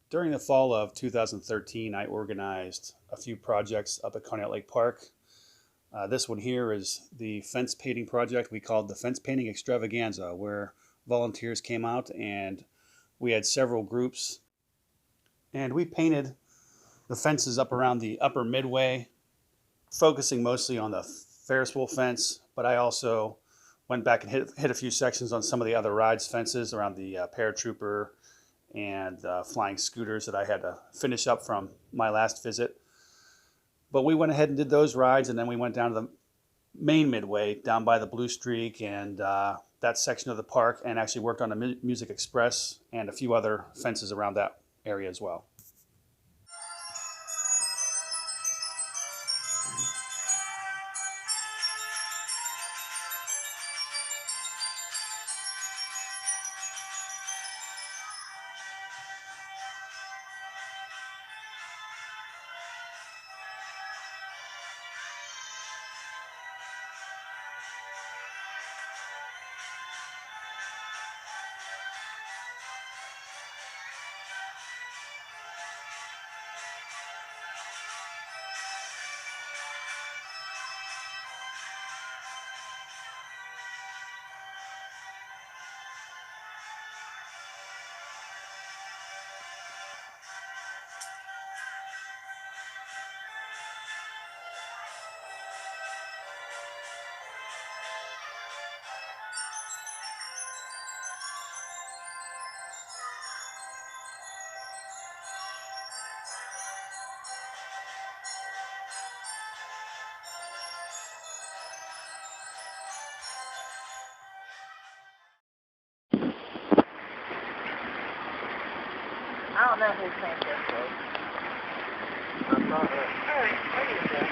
During the fall of 2013, I organized a few projects up at Conneaut Lake Park. This one here is the fence painting project we called the Fence Painting Extravaganza, where volunteers came out and we had several groups and we painted the fences up around the upper midway, focusing mostly on the Ferris wheel fence, but I also went back and hit a few sections on some of the other rides fences around the paratrooper and flying scooters that I had to finish up from my last visit. But we went ahead and did those rides, and then we went down to the main midway down by the Blue Streak and that section of the park, and actually worked on the Music Express and a few other fences around that area as well. I don't know who sent this was. I'm not. What is this?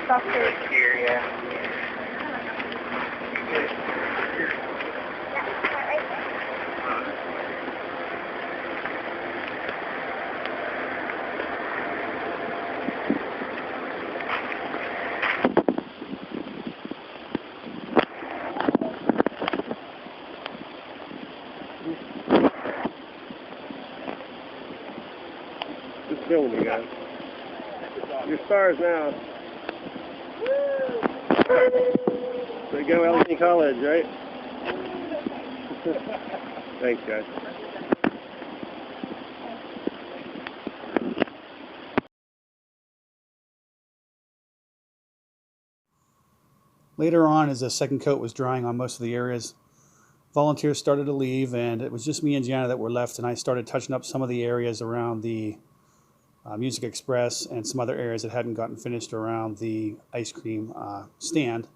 Some good here, yeah. Just filming you guys. Your stars now. There you go, Lenny College, right? Thanks, guys. Later on, as the second coat was drying on most of the areas, volunteers started to leave, and it was just me and Jana that were left, and I started touching up some of the areas around the Music Express and some other areas that hadn't gotten finished around the ice cream stand,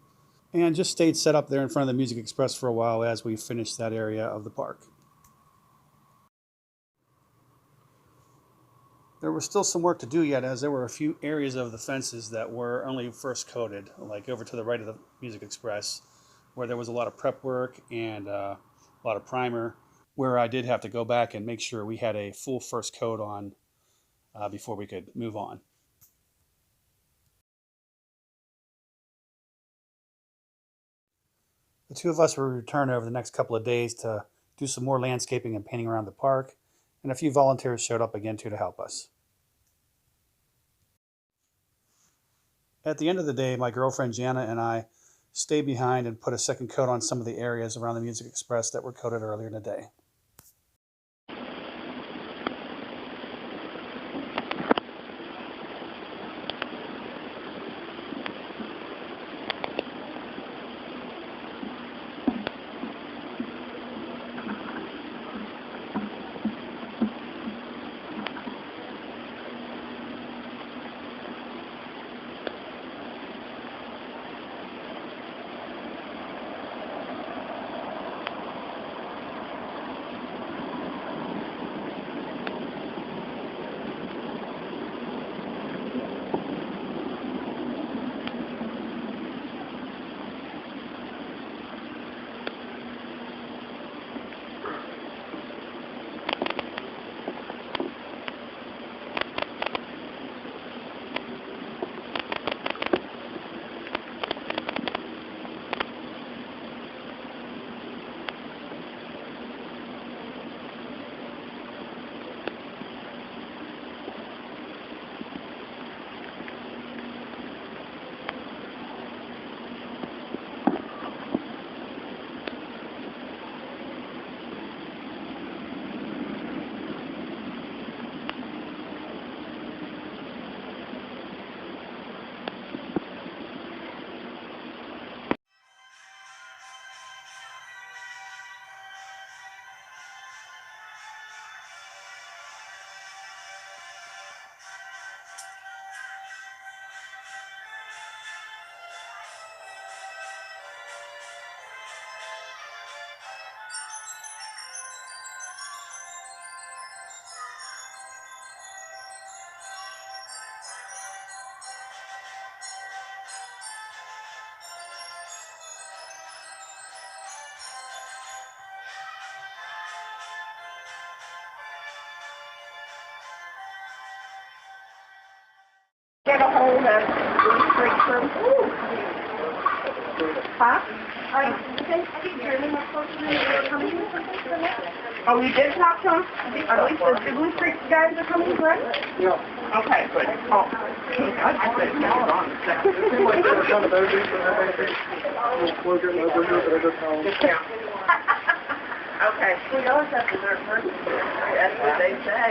and just stayed set up there in front of the Music Express for a while as we finished that area of the park. There was still some work to do yet, as there were a few areas of the fences that were only first coated, like over to the right of the Music Express, where there was a lot of prep work and a lot of primer, where I did have to go back and make sure we had a full first coat on before we could move on. The two of us will return over the next couple of days to do some more landscaping and painting around the park, and a few volunteers showed up again too to help us. At the end of the day, my girlfriend Jana and I stayed behind and put a second coat on some of the areas around the Music Express that were coated earlier in the day. Get a hold of the street crew. Huh? Oh, you did talk to them? At least the Blue Creek guys are coming, right? Yeah. Okay, good. Oh, I said, hold on a second. Okay. We always have to learn first. That's what they say.